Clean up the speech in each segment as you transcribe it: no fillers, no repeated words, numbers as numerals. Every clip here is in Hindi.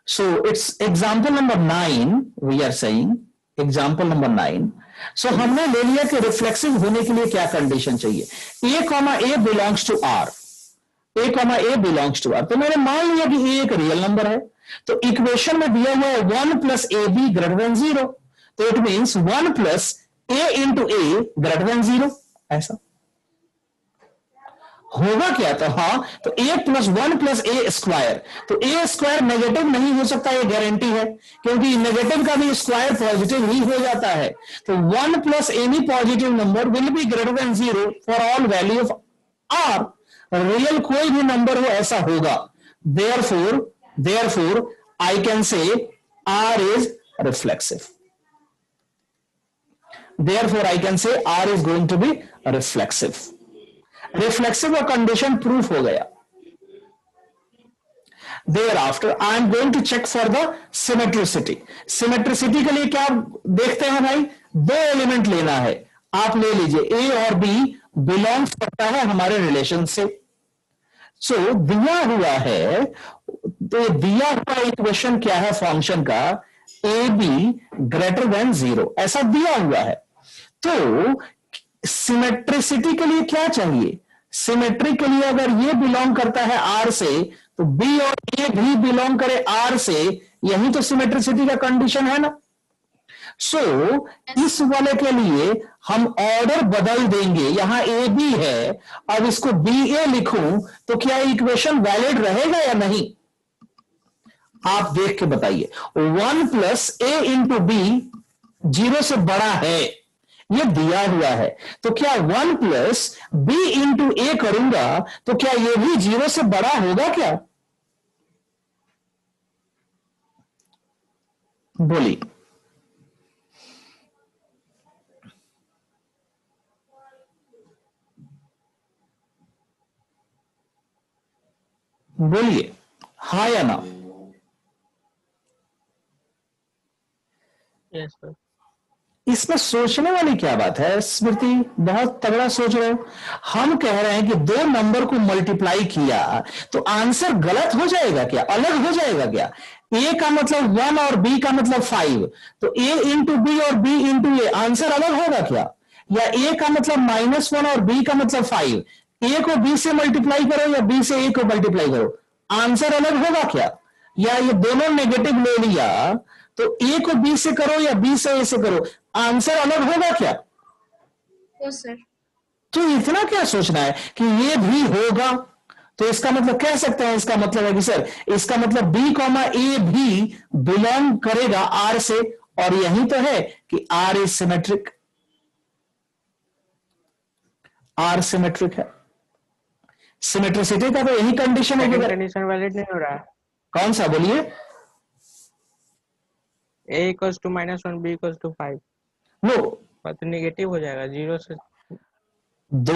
So it's example number 9 we are saying, example number 9. So हमने ले लिया कि रिफ्लेक्सिव होने के लिए क्या कंडीशन चाहिए, a comma a belongs to r, a comma a belongs to r। तो मैंने मान लिया कि a एक रियल नंबर है, तो इक्वेशन में दिया हुआ है 1 plus A B greater than 0, तो it means 1 plus a into a greater than 0। ऐसा होगा क्या, तो हाँ, तो a plus 1 plus A square, तो ए स्क्वायर नेगेटिव नहीं हो सकता, ये गारंटी है, क्योंकि नेगेटिव का भी स्क्वायर पॉजिटिव ही हो जाता है। तो 1 plus any positive number will be greater than 0 for all value of r। Real कोई भी नंबर हो ऐसा होगा। Therefore I can say r is reflexive. Therefore I can say r is going to be reflexive. Reflexive का कंडीशन प्रूफ हो गया। Thereafter I am going to check for the symmetricity। Symmetricity के लिए क्या देखते हैं भाई, दो एलिमेंट लेना है, आप ले लीजिए a और b बिलोंग्स करता है हमारे रिलेशन से। सो दिया हुआ है, तो दिया हुआ इक्वेशन क्या है फंक्शन का, ए बी ग्रेटर देन 0 ऐसा दिया हुआ है। तो सिमेट्रिसिटी के लिए क्या चाहिए, सिमेट्री के लिए अगर ये बिलोंग करता है आर से, तो बी और ए भी बिलोंग करे आर से, यही तो सिमेट्रिसिटी का कंडीशन है ना। सो इस वाले के लिए हम ऑर्डर बदल देंगे, यहां ए बी है, अब इसको बी ए लिखूं तो क्या इक्वेशन वैलिड रहेगा या नहीं, आप देख के बताइए। 1 प्लस ए इंटू बी 0 से बड़ा है, ये दिया हुआ है, तो क्या 1 प्लस बी इंटू ए करूंगा तो क्या ये भी 0 से बड़ा होगा क्या, बोलिए। बोलिए हाँ या ना। Yes sir. इसमें सोचने वाली क्या बात है स्मृति, बहुत तगड़ा सोच रहे हो। हम कह रहे हैं कि दो नंबर को मल्टीप्लाई किया तो आंसर गलत हो जाएगा क्या, अलग हो जाएगा क्या, ए का मतलब 1 और बी का मतलब 5, तो ए इंटू बी और बी इंटू ए आंसर अलग होगा क्या, या ए का मतलब -1 और बी का मतलब 5, ए को बी से मल्टीप्लाई करो या बी से ए को मल्टीप्लाई करो, आंसर अलग होगा क्या, या ये दोनों नेगेटिव ले लिया तो ए को बी से करो या बी से ए से करो, आंसर अलग होगा क्या। Yes sir. तो इतना क्या सोचना है कि ये भी होगा, तो इसका मतलब कह सकते हैं, इसका मतलब है कि सर इसका मतलब बी कॉमा ए भी बिलोंग करेगा आर से, और यही तो है कि R is symmetric, R symmetric है। सिमेट्रिसिटी का तो यही कंडीशन है। कंडीशन वैलिड नहीं हो रहा है। कौन सा बोलिए, a equals to -1 b equals to 5, no तो नेगेटिव हो जाएगा 0 से दो।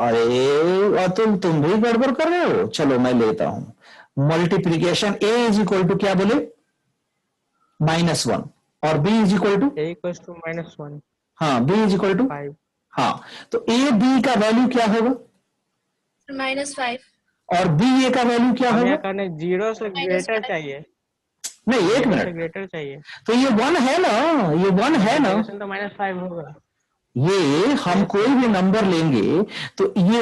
अरे तुम भी गड़बड़ कर रहे हो, चलो मैं लेता हूं multiplication, a is equal to क्या बोले -1 और b is equal to, a equals to -1, हाँ b इज इक्वल टू 5, हाँ, तो a b का वैल्यू क्या होगा, -5 और b a का वैल्यू क्या हमें होगा, करने 0 से ग्रेटर चाहिए, नहीं एक 0 से मिनट, ग्रेटर चाहिए, तो ये 1 है ना, ये 1 है ना, तो -5 होगा। ये हम कोई भी नंबर लेंगे तो ये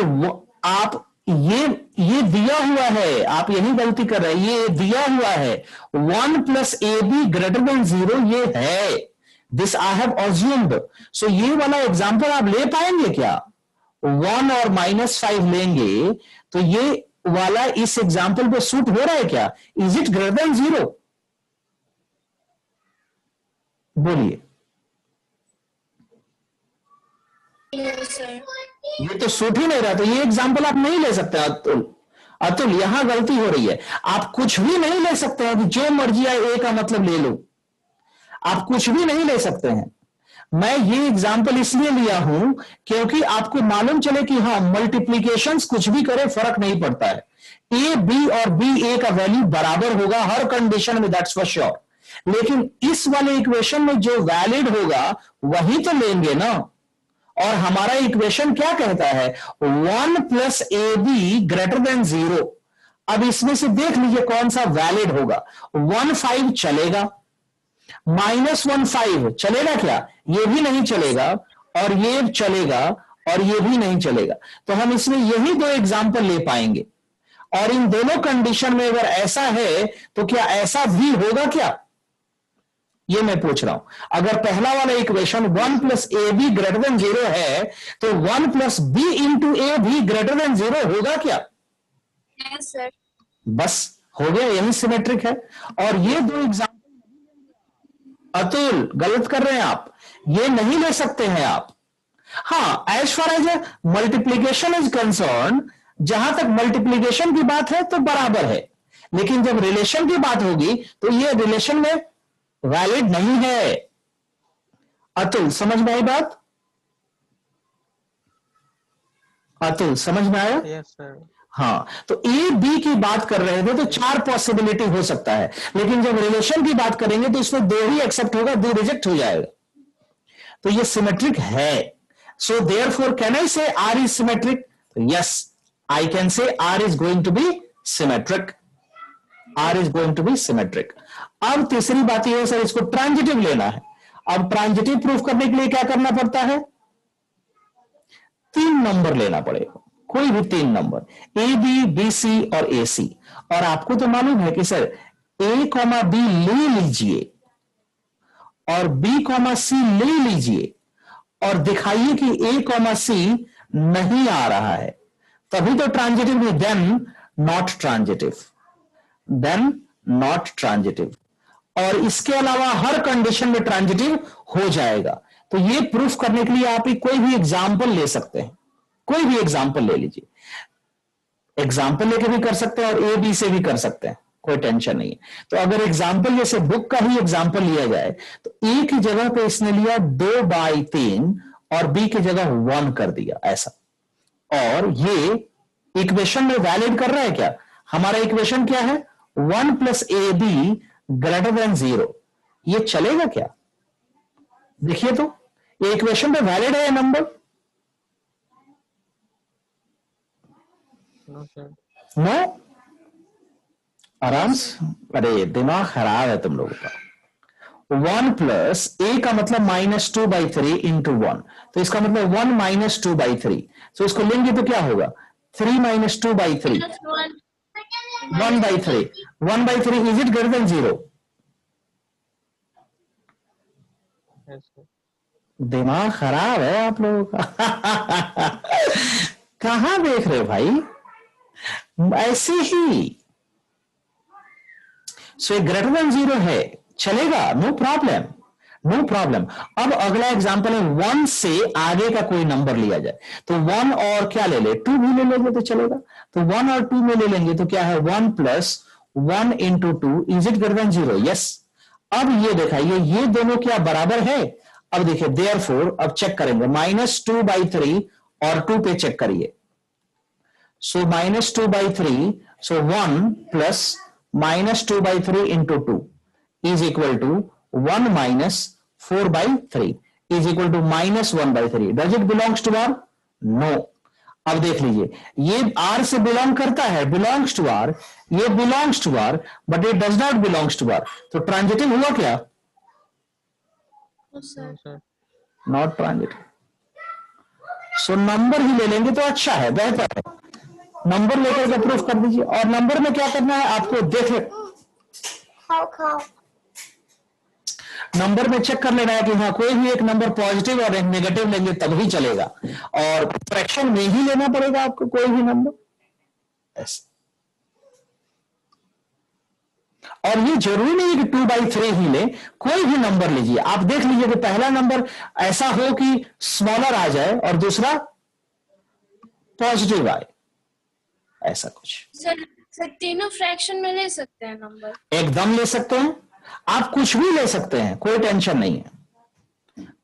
आप ये दिया हुआ है, आप यही गलती कर रहे हैं, ये दिया हुआ है 1 plus A B greater than 0, ये है, दिस आई हैव अज्यूम्ड। सो ये वाला एग्जांपल आप ले पाएंगे क्या, 1 और -5 लेंगे तो ये वाला इस एग्जांपल पे सूट हो रहा है क्या, इज इट ग्रेटर देन 0, बोलिए। ये तो सूट ही नहीं रहा, तो ये एग्जांपल आप नहीं ले सकते अतुल यहां गलती हो रही है, आप कुछ भी नहीं ले सकते हैं कि जो मर्जी आए ए का मतलब ले लो, आप कुछ भी नहीं ले सकते हैं। मैं ये एग्जांपल इसलिए लिया हूं क्योंकि आपको मालूम चले कि हाँ मल्टीप्लीकेशंस कुछ भी करे फर्क नहीं पड़ता है, ए बी और बी ए का वैल्यू बराबर होगा हर कंडीशन में, दैट्स फॉर श्योर। लेकिन इस वाले इक्वेशन में जो वैलिड होगा वही तो लेंगे ना, और हमारा इक्वेशन क्या कहता है 1 plus A B greater than 0, अब इसमें से देख लीजिए कौन सा वैलिड होगा। 1 5 चलेगा, -1 5 चलेगा क्या? ये भी नहीं चलेगा, और ये चलेगा, और ये भी नहीं चलेगा। तो हम इसमें यही दो एग्जाम्पल ले पाएंगे। और इन दोनों कंडीशन में अगर ऐसा है तो क्या ऐसा भी होगा क्या, ये मैं पूछ रहा हूं। अगर पहला वाला इक्वेशन 1 + AB > 0 है तो 1 + B × A भी > 0 होगा क्या? Yes sir. बस हो गया, यही सिमेट्रिक है। और ये दो एग्जाम्पल अतुल गलत कर रहे हैं आप, ये नहीं ले सकते हैं आप। हाँ, as far as multiplication is concern, जहां तक मल्टीप्लीकेशन की बात है तो बराबर है, लेकिन जब रिलेशन की बात होगी तो ये रिलेशन में वैलिड नहीं है। अतुल समझ में आई बात? अतुल समझ में आया? Yes sir. हाँ, तो ए बी की बात कर रहे थे तो 4 पॉसिबिलिटी हो सकता है, लेकिन जब रिलेशन की बात करेंगे तो इसमें 2 ही एक्सेप्ट होगा, 2 रिजेक्ट हो जाएगा। तो ये सिमेट्रिक है। So therefore can I say R is symmetric? Yes, I can say R is going to be symmetric. R is going to be symmetric. अब तीसरी बात यह है सर, इसको ट्रांजिटिव लेना है। अब ट्रांजिटिव प्रूफ करने के लिए क्या करना पड़ता है? 3 नंबर लेना पड़ेगा, कोई भी 3 number, A B, B C और ए सी। और आपको तो मालूम है कि सर ए कॉमा बी ले लीजिए और बी कॉमा सी ले लीजिए और दिखाइए कि ए कॉमा सी नहीं आ रहा है, तभी तो ट्रांजिटिव नहीं, then not transitive, then not transitive. और इसके अलावा हर कंडीशन में ट्रांजिटिव हो जाएगा। तो ये प्रूफ करने के लिए आप कोई भी एग्जाम्पल ले सकते हैं, कोई भी एग्जाम्पल ले लीजिए, एग्जाम्पल लेके भी कर सकते हैं और ए बी से भी कर सकते हैं, कोई टेंशन नहीं है। तो अगर एग्जाम्पल जैसे बुक का ही एग्जाम्पल लिया जाए तो ए की जगह पे इसने लिया 2/3 और बी की जगह 1 कर दिया ऐसा। और ये इक्वेशन में वैलिड कर रहा है क्या? हमारा इक्वेशन क्या है? 1 + AB > 0। ये चलेगा क्या? देखिए तो ये इक्वेशन में वैलिड है नंबर? No sir. नो, आराम से, अरे दिमाग खराब है तुम लोगों का। 1 + A का मतलब -2/3 × 1, तो इसका मतलब 1 - 2/3। तो इसको लेंगे तो क्या होगा? 3 - 2/3, 1/3। 1/3 इज इट > 0? Yes sir. दिमाग खराब है आप लोगों का। कहां देख रहे हो भाई? ऐसे ही सो > 0 है, चलेगा, नो प्रॉब्लम, नो प्रॉब्लम। अब अगला एग्जांपल है 1 से आगे का कोई नंबर लिया जाए, तो 1 और क्या ले ले? 2 भी ले लेंगे तो चलेगा। तो 1 और 2 में ले लेंगे तो क्या है? 1 + 1 × 2 इज इट > 0? यस। अब ये दिखाइए ये दोनों क्या बराबर है? अब देखिए देयरफॉर, अब चेक करेंगे -2/3 और 2 पे चेक करिए। सो -2/3, सो 1 + -2/3 × 2 is equal to 1 - 4/3 is equal to -1/3. Does it belongs to R? No. अब देख लीजिए ये R से बिलोंग करता है, belongs to R, ये belongs to R, but it does not belongs to R. तो ट्रांजिटिव हुआ क्या? No sir. No sir. Not transitive. So number ही ले लेंगे तो अच्छा है, बेहतर है। नंबर लेकर के प्रूफ कर दीजिए। और नंबर में क्या करना है आपको? देख खाओ। नंबर में चेक कर लेना है कि हाँ कोई भी एक नंबर पॉजिटिव और एक नेगेटिव लेंगे तब ही चलेगा, और फ्रैक्शन में ही लेना पड़ेगा आपको कोई भी नंबर ऐसे। और ये जरूरी नहीं है कि 2/3 ही ले, कोई भी नंबर लीजिए। आप देख लीजिए कि पहला नंबर ऐसा हो कि स्मॉलर आ जाए और दूसरा पॉजिटिव आए, ऐसा कुछ। सर तीनों फ्रैक्शन में ले सकते हैं नंबर? एकदम ले सकते हैं, आप कुछ भी ले सकते हैं, कोई टेंशन नहीं है,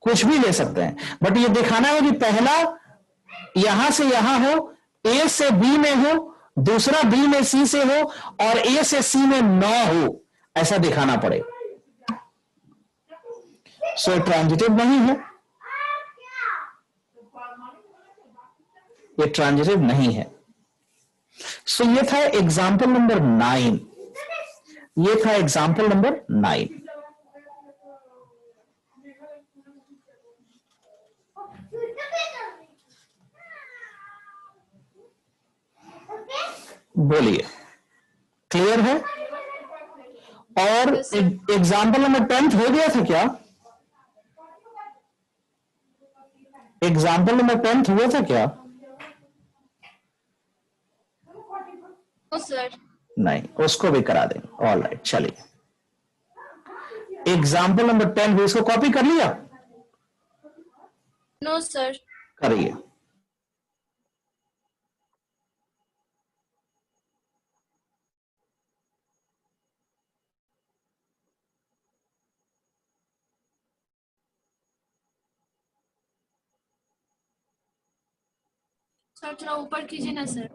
कुछ भी ले सकते हैं। बट ये दिखाना है कि पहला यहां से यहां हो, ए से बी में हो, दूसरा बी में सी से हो, और ए से सी में न हो, ऐसा दिखाना पड़ेगा। सो ट्रांजिटिव नहीं है, ये ट्रांजिटिव नहीं है। सो ये था एग्जाम्पल नंबर 9, ये था एग्जाम्पल नंबर 9। बोलिए, क्लियर है? और एग्जाम्पल नंबर 10 हो गया था क्या? एग्जाम्पल नंबर 10 हुआ था क्या? No sir. नहीं, उसको भी करा देंगे। ऑल राइट, चलिए। एग्जाम्पल नंबर 10 भी, इसको कॉपी कर लिया? No sir. करिए। सर थोड़ा ऊपर कीजिए ना सर।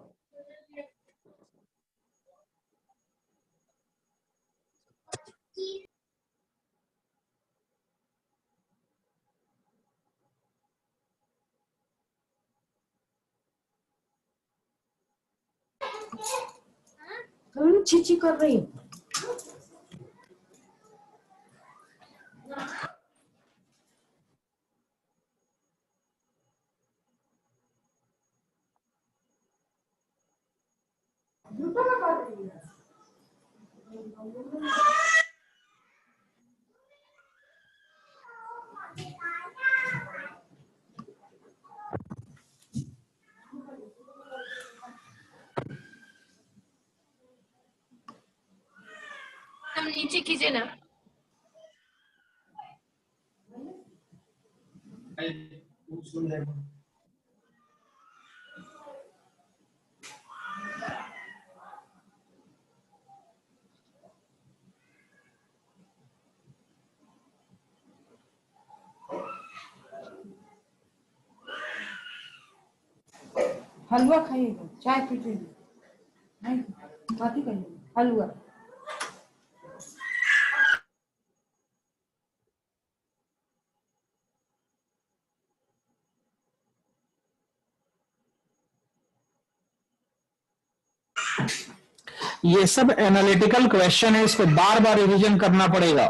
चीची कर रही हूँ। हम नीचे कीजिए ना। हलवा खाइएगा, चाय पीजिएगा, नहीं बात ही करिएगा, हलवा। ये सब एनालिटिकल क्वेश्चन है, इसको बार बार रिवीजन करना पड़ेगा।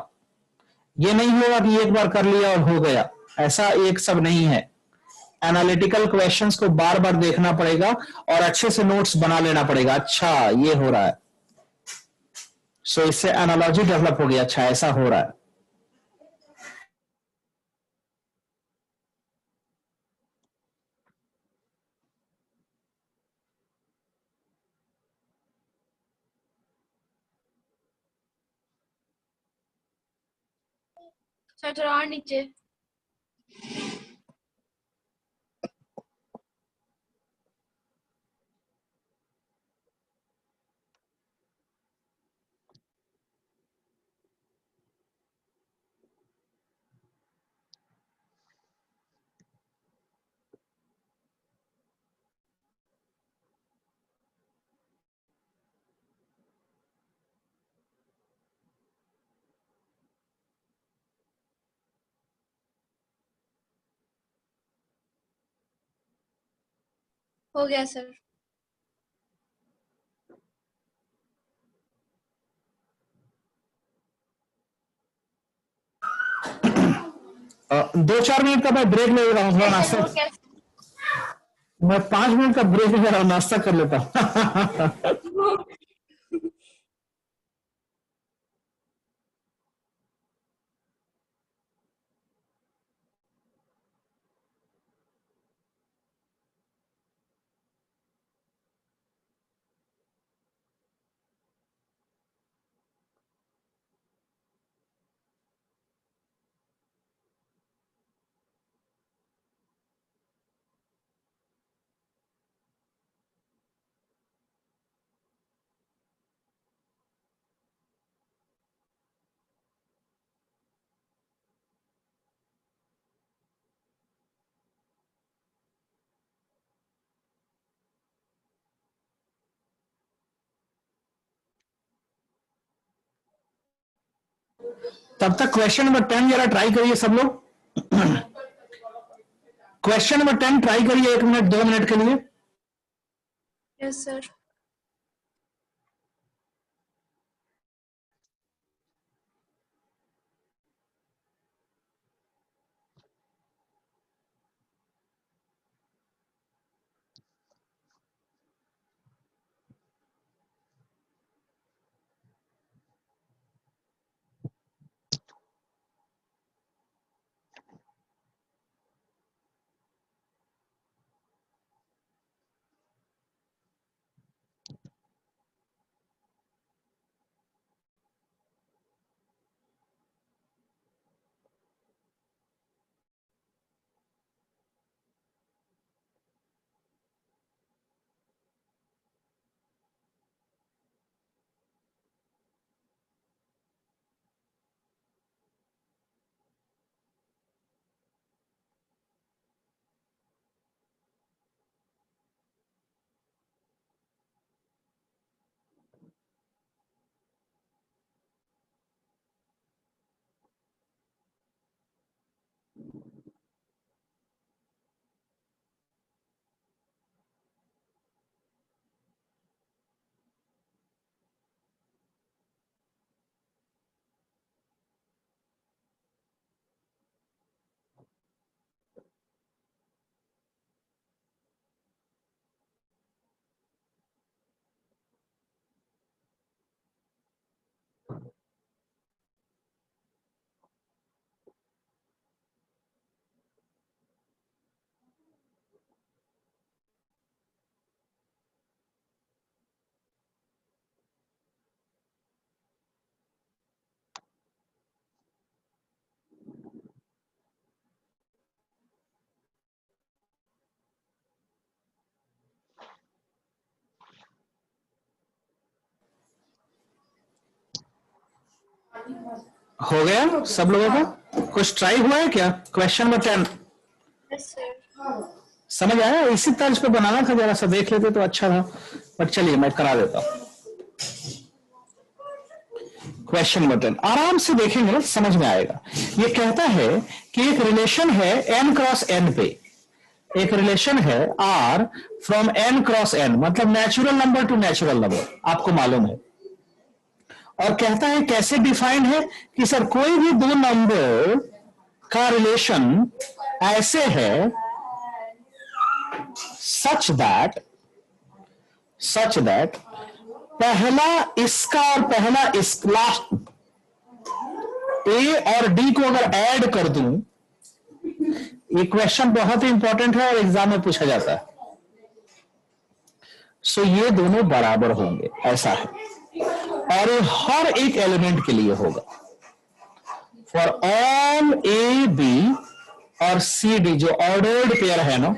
ये नहीं होगा कि एक बार कर लिया और हो गया, ऐसा एक सब नहीं है। एनालिटिकल क्वेश्चंस को बार बार देखना पड़ेगा और अच्छे से नोट्स बना लेना पड़ेगा। अच्छा ये हो रहा है, सो इससे एनालॉजी डेवलप हो गया। अच्छा ऐसा हो रहा है। सर थोड़ा और नीचे। हो गया सर। दो चार मिनट का मैं ब्रेक ले रहा हूँ, थोड़ा नाश्ता। हो गया। मैं 5 मिनट का ब्रेक ले रहा हूँ, नाश्ता कर लेता हूँ। तब तक क्वेश्चन नंबर 10 जरा ट्राई करिए सब लोग। क्वेश्चन नंबर 10 ट्राई करिए, 1 मिनट 2 मिनट के लिए। Yes sir. हो गया सब लोगों का? कुछ ट्राई हुआ है क्या? Question number 10 yes sir. समझ आया? इसी तर्ज पे बनाना था, जरा सा देख लेते तो अच्छा था, बट चलिए मैं करा देता हूं। क्वेश्चन नंबर 10 आराम से देखेंगे ना, समझ में आएगा। ये कहता है कि एक रिलेशन है n क्रॉस n पे, एक रिलेशन है r from n cross n, मतलब natural number two natural number, आपको मालूम है। और कहता है कैसे डिफाइंड है कि सर कोई भी दो नंबर का रिलेशन ऐसे है सच दैट पहला इसका और पहला इस लास्ट ए और डी को अगर ऐड कर दूं, ये क्वेश्चन बहुत ही इंपॉर्टेंट है और एग्जाम में पूछा जाता है। सो ये दोनों बराबर होंगे, ऐसा है, और ये हर एक एलिमेंट के लिए होगा। फॉर ऑल ए बी और सी डी, जो ऑर्डर्ड पेयर है ना,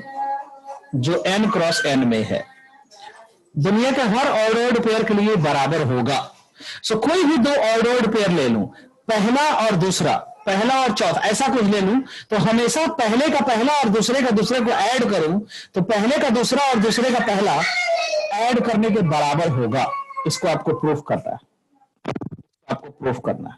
जो n क्रॉस n में है, दुनिया के हर ऑर्डर्ड पेयर के लिए बराबर होगा। सो कोई भी दो ऑर्डर्ड पेयर ले लूं, पहला और दूसरा, पहला और चौथा, ऐसा कुछ ले लूं, तो हमेशा पहले का पहला और दूसरे का दूसरे को ऐड करूं तो पहले का दूसरा और दूसरे का पहला ऐड करने के बराबर होगा। इसको आपको प्रूफ करना है, आपको प्रूफ करना है।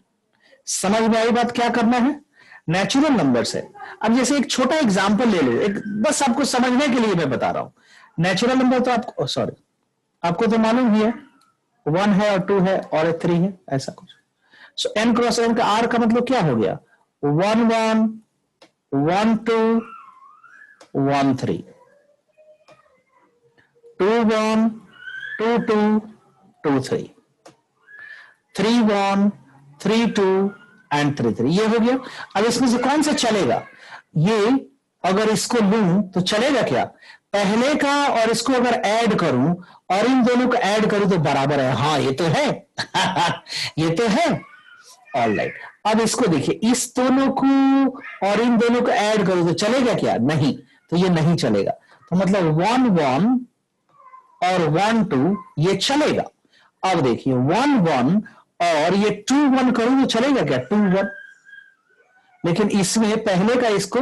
समझ में आई बात? क्या करना है? नेचुरल नंबर से, अब जैसे एक छोटा एग्जांपल ले लो, एक बस आपको समझने के लिए मैं बता रहा हूं। नेचुरल नंबर तो आपको, सॉरी, आपको तो मालूम ही है, 1 है और 2 है और 3 है, ऐसा कुछ। सो n क्रॉस n का r का मतलब क्या हो गया? 1 1 1 2 1 3, 2 1 2 2 2 3, 3 1 3 2 एंड 3 3, ये हो गया। अब इसमें से कौन सा चलेगा? ये अगर इसको लूं तो चलेगा क्या? पहले का और इसको अगर ऐड करूं और इन दोनों को ऐड करूं तो बराबर है। हाँ ये तो है ये तो है। ऑलराइट, अब इसको देखिए, इस दोनों को और इन दोनों को ऐड करूं तो चलेगा क्या? नहीं, तो ये नहीं चलेगा। तो मतलब 1 1 और 1 2 ये चलेगा। अब देखिए 1 1 और ये 2 1 करूं तो चलेगा क्या? 2 1। लेकिन इसमें पहले का इसको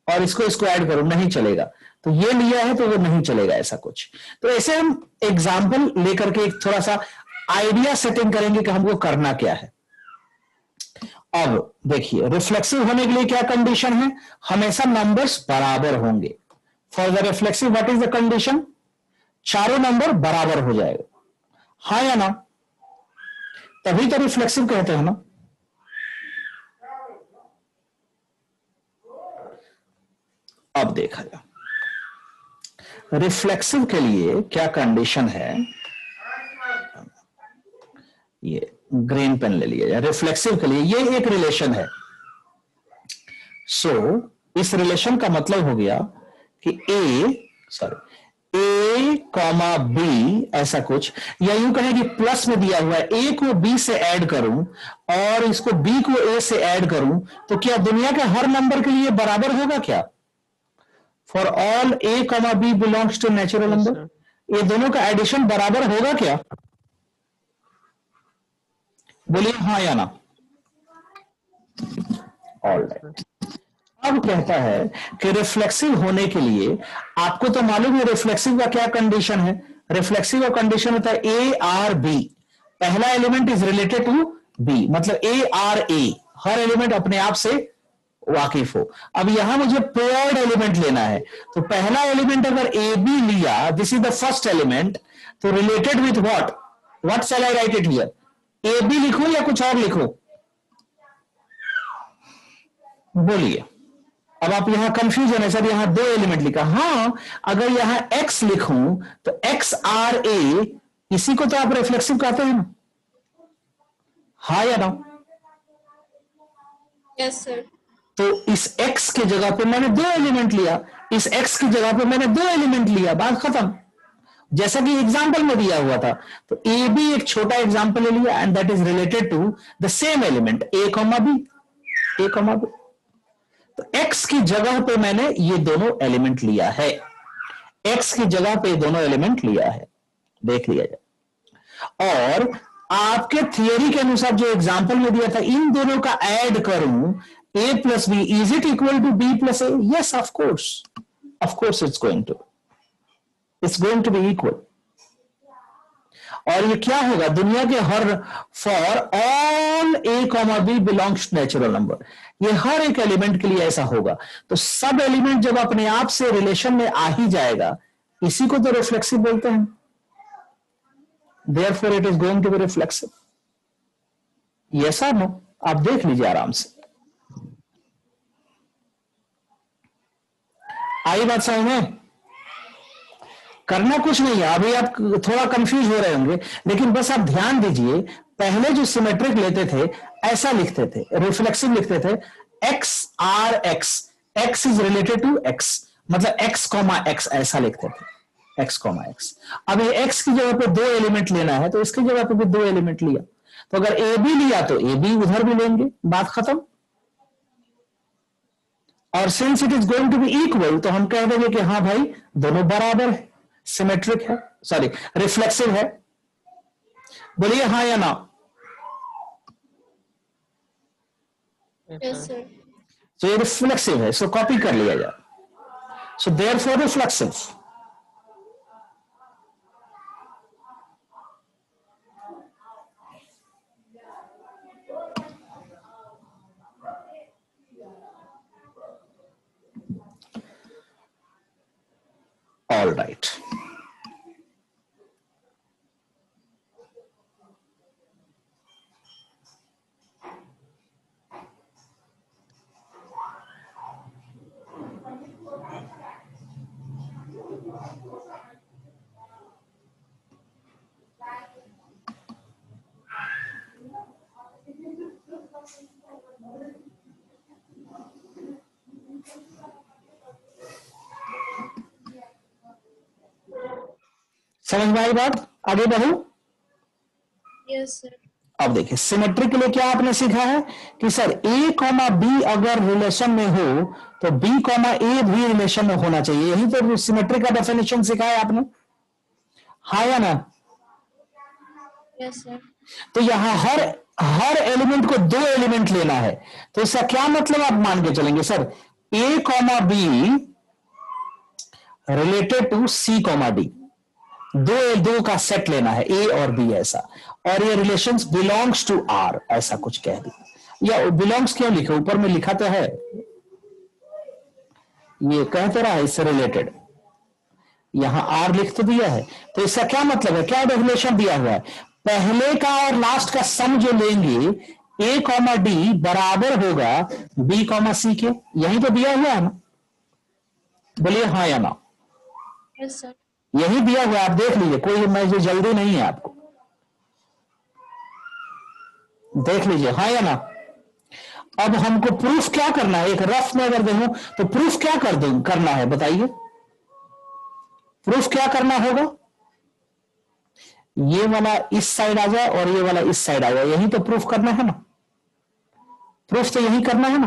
और इसको ऐड करूं, नहीं चलेगा। तो ये लिया है तो वो नहीं चलेगा, ऐसा कुछ। तो ऐसे हम एग्जाम्पल लेकर के एक थोड़ा सा आइडिया सेटिंग करेंगे कि हमको करना क्या है। अब देखिए, रिफ्लेक्सिव होने के लिए क्या कंडीशन है? हमेशा नंबर्स बराबर होंगे। For the reflexive what is the condition? चारों नंबर बराबर हो जाएगा, हाँ या ना? तभी तो रिफ्लेक्सिव कहते हैं ना। अब देखा जाए रिफ्लेक्सिव के लिए क्या कंडीशन है, ये ग्रीन पेन ले लिया जाए। रिफ्लेक्सिव के लिए ये एक रिलेशन है। सो इस रिलेशन का मतलब हो गया कि ए कॉमा बी, ऐसा कुछ, या यूं कहें कि प्लस में दिया हुआ है, ए को बी से ऐड करूं और इसको बी को ए से ऐड करूं तो क्या दुनिया के हर नंबर के लिए बराबर होगा क्या? For all A comma B belongs to natural number, ये दोनों का एडिशन बराबर होगा क्या? बोलिए हाँ या ना। ऑलराइट, अब कहता है कि रिफ्लेक्सिव होने के लिए आपको तो मालूम है रिफ्लेक्सिव का क्या कंडीशन है। रिफ्लेक्सिव का कंडीशन होता है ए आर बी, पहला element is related to B, मतलब A R A, her element अपने आप से वाकिफ हो। अब यहां मुझे पेयर्ड एलिमेंट लेना है, तो पहला एलिमेंट अगर ए बी लिया, this is the first element, तो related with what shall I write it here? A B लिखूं या कुछ और लिखूं? बोलिए। अब आप यहां कंफ्यूजन है, सर यहां 2 एलिमेंट लिखा। हाँ, अगर यहां x लिखूं तो एक्स आर ए, इसी को तो आप रिफ्लेक्सिव कहते हैं ना, हाँ या ना? Yes sir. तो इस x के जगह पे मैंने 2 एलिमेंट लिया, इस x की जगह पे मैंने 2 एलिमेंट लिया, बात खत्म। जैसा कि एग्जाम्पल में दिया हुआ था, तो ए बी एक छोटा एग्जाम्पल ले लिया and that is related to the same element A comma B, A comma B. तो x की जगह पे मैंने ये दोनों एलिमेंट लिया है, x की जगह पे दोनों एलिमेंट लिया है, देख लिया जाए। और आपके थियरी के अनुसार जो एग्जांपल में दिया था, इन दोनों का ऐड करूं a plus B, is it equal to b plus A? Yes, of course it's going to be equal. और ये क्या होगा, दुनिया के हर, for all a comma B belongs to natural number, ये हर एक एलिमेंट के लिए ऐसा होगा। तो सब एलिमेंट जब अपने आप से रिलेशन में आ ही जाएगा, इसी को तो रिफ्लेक्सिव बोलते हैं। Therefore it is going to be reflexive. Yes or no? आप देख लीजिए आराम से। आई बात समझ में? करना कुछ नहीं है, अभी आप थोड़ा कंफ्यूज हो रहे होंगे, लेकिन बस आप ध्यान दीजिए, पहले जो सिमेट्रिक लेते थे ऐसा लिखते थे, रिफ्लेक्सिव लिखते थे, x r x, x is related to x, मतलब x कॉमा x ऐसा लिखते थे, x कॉमा x। अब ये x की जगह पे 2 एलिमेंट लेना है, तो इसकी जगह पे भी 2 एलिमेंट लिया, तो अगर a b लिया तो a b उधर भी लेंगे, बात खत्म। और since it is going to be equal, तो हम कह देंगे कि हाँ भाई दोनों बराबर है, सिमेट्रिक है, सॉरी रिफ्लेक्सिव है। बोलिए हाँ या ना? Yes, sir. तो ये रिफ्लेक्सिव है, सो कॉपी कर लिया जाए, so therefore reflexive. All right. समझ में आई बात? आगे बढ़ू? Yes, sir. अब देखिए, सिमेट्री के लिए क्या आपने सीखा है कि सर a कॉमा बी अगर रिलेशन में हो तो b कॉमा ए भी रिलेशन में होना चाहिए। यही तो सिमेट्री का डेफिनेशन सीखा है आपने, हाँ या ना? Yes, sir. तो यहां हर एलिमेंट को 2 एलिमेंट लेना है, तो इसका क्या मतलब आप मान के चलेंगे, sir a comma B related to c comma D, दो का सेट लेना है, ए और बी ऐसा, और ये रिलेशंस बिलोंग्स टू आर, ऐसा कुछ कह दिया। या बिलोंग्स क्यों लिखे, ऊपर में लिखा तो है, ये कह तो रहा है इससे रिलेटेड, यहां आर लिख तो दिया है, तो इसका क्या मतलब है, क्या डेफिनेशन दिया हुआ है, पहले का और लास्ट का सम जो लेंगे ए कॉमा डी बराबर होगा बी कॉमा सी के, यही तो दिया हुआ है ना? बोलिए हाँ या ना? Yes, sir. यही दिया हुआ, आप देख लीजिए, कोई मैं जल्दी नहीं है, आपको देख लीजिए, हाँ या ना? अब हमको प्रूफ क्या करना है, एक रफ में अगर देखूं तो प्रूफ क्या करना है, बताइए प्रूफ क्या करना होगा? ये वाला इस साइड आ जाए और ये वाला इस साइड आ जाए, यही तो प्रूफ करना है ना? प्रूफ तो यही करना है ना,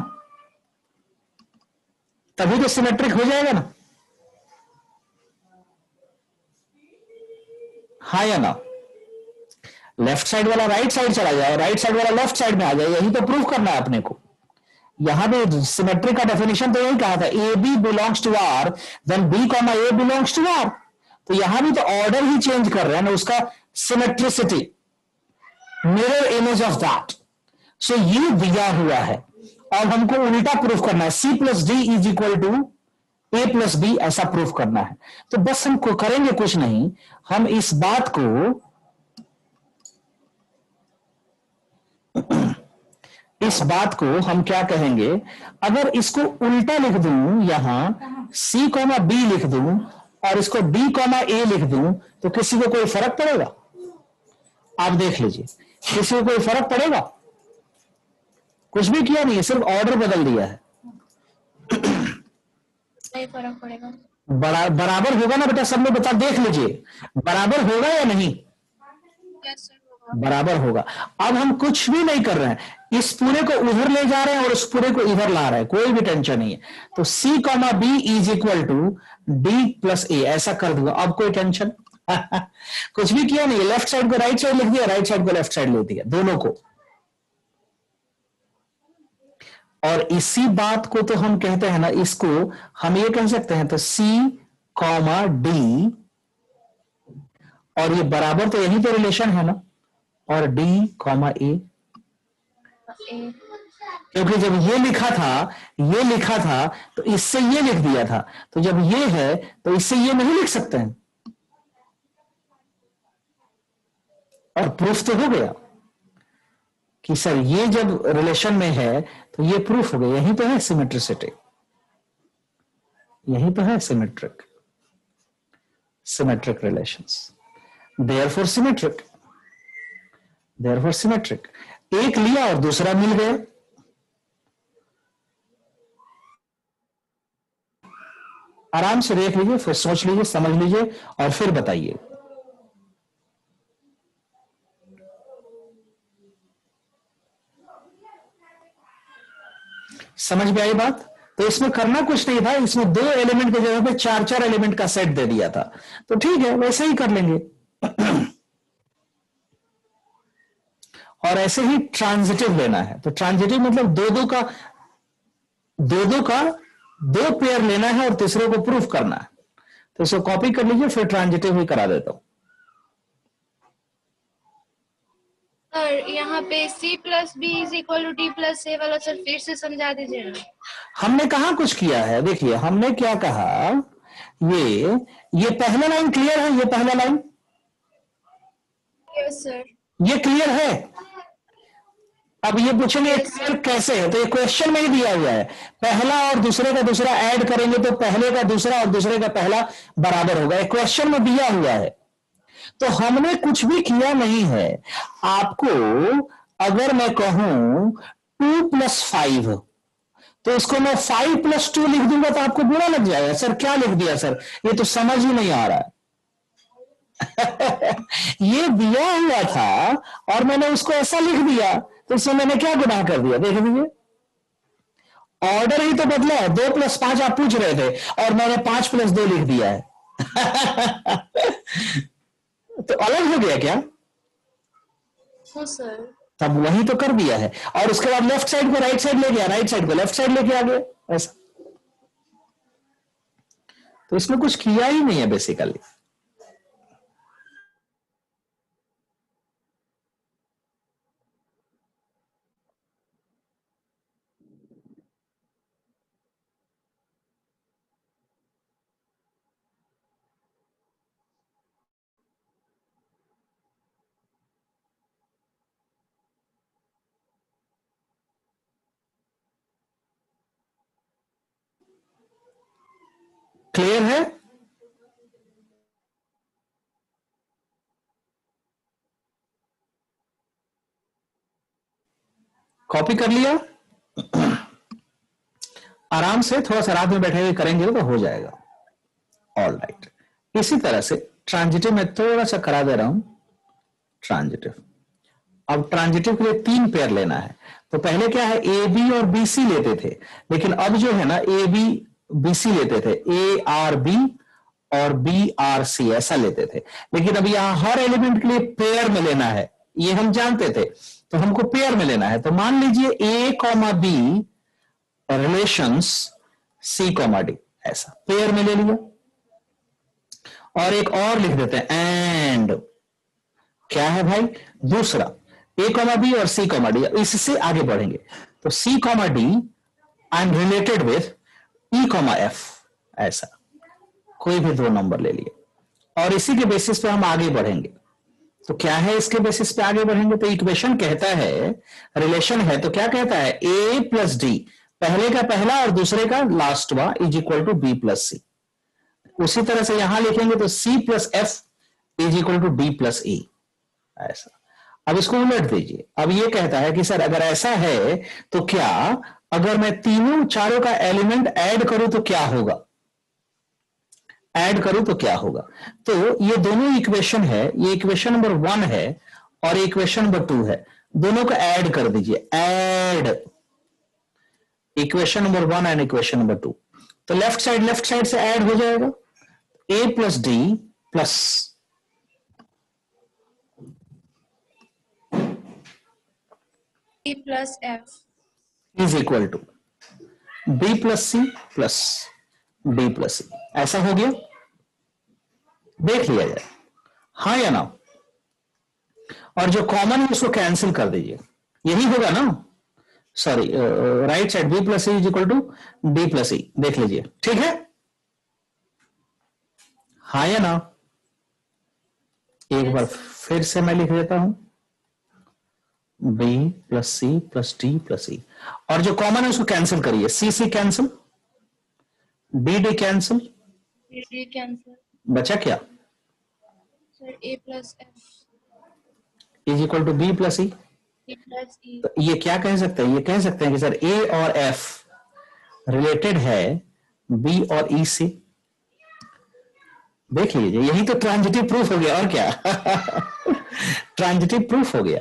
तभी तो सिमेट्रिक हो जाएगा ना, हाँ या ना? लेफ्ट साइड वाला राइट साइड चला जाए, राइट साइड वाला लेफ्ट साइड में आ जाए, यही तो प्रूफ करना है अपने को। यहां पे सिमेट्री का डेफिनेशन तो यही कहा था, A B belongs to R, then B comma A belongs to R, तो यहां भी तो ऑर्डर ही चेंज कर रहे हैं ना, उसका symmetricity, mirror image of that. So ये दिया हुआ है, और हमको उल्टा प्रूफ करना है, C plus D is equal to A plus B, ऐसा प्रूफ करना है। तो बस हम करेंगे कुछ नहीं, हम इस बात को हम क्या कहेंगे, अगर इसको उल्टा लिख दूं, यहां सी कॉमा बी लिख दूं और इसको डी कॉमा ए लिख दूं, तो किसी को कोई फर्क पड़ेगा? आप देख लीजिए, किसी को कोई फर्क पड़ेगा? कुछ भी किया नहीं है, सिर्फ ऑर्डर बदल दिया है। नहीं फर्क पड़ेगा। बराबर होगा ना बेटा, सब लोग बता, देख लीजिए बराबर होगा या नहीं? Yes, sir. होगा। बराबर होगा। अब हम कुछ भी नहीं कर रहे हैं, इस पूरे को उधर ले जा रहे हैं और इस पूरे को इधर ला रहे हैं, कोई भी टेंशन नहीं है। तो C comma B is equal to D plus A, ऐसा कर दूंगा, अब कोई टेंशन? कुछ भी किया नहीं, लेफ्ट साइड को राइट साइड लिख दिया, राइट साइड को लेफ्ट साइड लिख दिया, दोनों को। और इसी बात को तो हम कहते हैं ना, इसको हम ये कह सकते हैं, तो C, D, और ये बराबर, तो यही तो रिलेशन है ना, और D, A, क्योंकि जब ये लिखा था तो इससे ये लिख दिया था, तो जब ये है तो इससे ये नहीं लिख सकते हैं, और प्रूफ तो हो गया कि सर ये जब रिलेशन में है तो ये प्रूफ हो गया, यही तो है सिमेट्रिसिटी, यही तो है सिमेट्रिक रिलेशंस, देयरफॉर सिमेट्रिक। एक लिया और दूसरा मिल गया। आराम से देख लीजिए, फिर सोच लीजिए, समझ लीजिए, और फिर बताइए। समझ में आई बात? तो इसमें करना कुछ नहीं था, इसमें 2 एलिमेंट की जगह पे 4 एलिमेंट का सेट दे दिया था, तो ठीक है, वैसे ही कर लेंगे। और ऐसे ही ट्रांजिटिव लेना है, तो ट्रांजिटिव मतलब दो पेयर लेना है और तीसरे को प्रूफ करना है, तो इसको कॉपी कर लीजिए, फिर ट्रांजिटिव ही करा देता हूं। सर यहाँ पे C plus B is equal to D plus A वाला सर फिर से समझा दीजिए ना। हमने कहा कुछ किया है, देखिए हमने क्या कहा, ये पहला लाइन क्लियर है, ये पहला लाइन, यस सर। ये क्लियर है। अब ये पूछेंगे क्लियर कैसे है, तो ये क्वेश्चन में ही दिया हुआ है, पहला और दूसरे का दूसरा ऐड करेंगे तो पहले का दूसरा और दूसरे का पहला बराबर होगा, ये क्वेश्चन में दिया हुआ है। तो हमने कुछ भी किया नहीं है। आपको अगर मैं कहूं 2 + 5, तो इसको मैं 5 + 2 लिख दूंगा तो आपको बुरा लग जाएगा, सर क्या लिख दिया सर, ये तो समझ ही नहीं आ रहा है। ये दिया हुआ था और मैंने उसको ऐसा लिख दिया, तो इसमें मैंने क्या गुनाह कर दिया, देख लीजिए, ऑर्डर ही तो बदला है। 2 + 5 आप पूछ रहे थे और मैंने 5 + 2 लिख दिया है। तो अलग हो गया क्या? हाँ सर। तब वही तो कर दिया है, और उसके बाद लेफ्ट साइड को राइट साइड ले गया, राइट साइड को लेफ्ट साइड लेके आ गया, ऐसा। तो इसमें कुछ किया ही नहीं है बेसिकली। क्लियर है? कॉपी कर लिया? आराम से थोड़ा सा रात में बैठे हुए करेंगे तो हो जाएगा। ऑल राइट, इसी तरह से ट्रांजिटिव में थोड़ा सा करा दे रहा हूं। ट्रांजिटिव, अब ट्रांजिटिव के लिए 3 पेयर लेना है। तो पहले क्या है, ए बी और बी सी लेते थे, लेकिन अब जो है ना ए बी बी सी लेते थे, ए आर बी और बी आर सी ऐसा लेते थे। लेकिन अब यहां हर एलिमेंट के लिए पेयर में लेना है, ये हम जानते थे, तो हमको पेयर में लेना है। तो मान लीजिए ए कॉमा बी रिलेशंस सी कॉमा डी, ऐसा पेयर में ले लिया। और एक और लिख देते हैं, एंड क्या है भाई, दूसरा ए कॉमा बी और सी कॉमा डी, इससे आगे बढ़ेंगे। तो C comma D I am related with E comma F, ऐसा कोई भी 2 नंबर ले लिए, और इसी के बेसिस पे हम आगे बढ़ेंगे। तो क्या है, इसके बेसिस पे आगे बढ़ेंगे। तो इक्वेशन कहता है, रिलेशन है तो क्या कहता है, ए प्लस डी, पहले का पहला और दूसरे का लास्ट वा, is equal to B plus C. उसी तरह से यहां लिखेंगे तो C plus F is equal to D plus E, ऐसा। अब इसको उलट दीजिए। अब ये कहता है कि सर अगर ऐसा है तो क्या अगर मैं तीनों चारों का एलिमेंट ऐड करूं तो क्या होगा, ऐड करूं तो क्या होगा। तो ये दोनों इक्वेशन है, ये इक्वेशन नंबर 1 है और इक्वेशन नंबर 2 है, दोनों को ऐड कर दीजिए। Add equation number 1 and equation number 2, तो लेफ्ट साइड से ऐड हो जाएगा, A plus D plus E plus F. Is equal to B plus C plus D plus C. ऐसा हो गया, देख लिया जाए, हाँ या ना। और जो कॉमन है उसको कैंसिल कर दीजिए, यही होगा ना। Sorry, right side B plus C is equal to D plus C, देख लीजिए, ठीक है, हाँ या ना। एक बार फिर से मैं लिख देता हूं, B plus C plus D plus C, और जो कॉमन है उसको कैंसिल करिए, C C cancel, D D cancel, D cancel. बचा क्या, Sir, A plus F. Is equal to B plus C. E plus E. तो ये क्या कह सकते हैं, ये कह सकते हैं कि सर ए और एफ रिलेटेड है बी और ई से। देख लीजिए, यही तो ट्रांजिटिव प्रूफ हो गया, और क्या ट्रांजिटिव प्रूफ हो गया,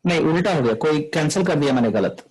नहीं उल्टा हो गया, कोई कैंसिल कर दिया मैंने गलत।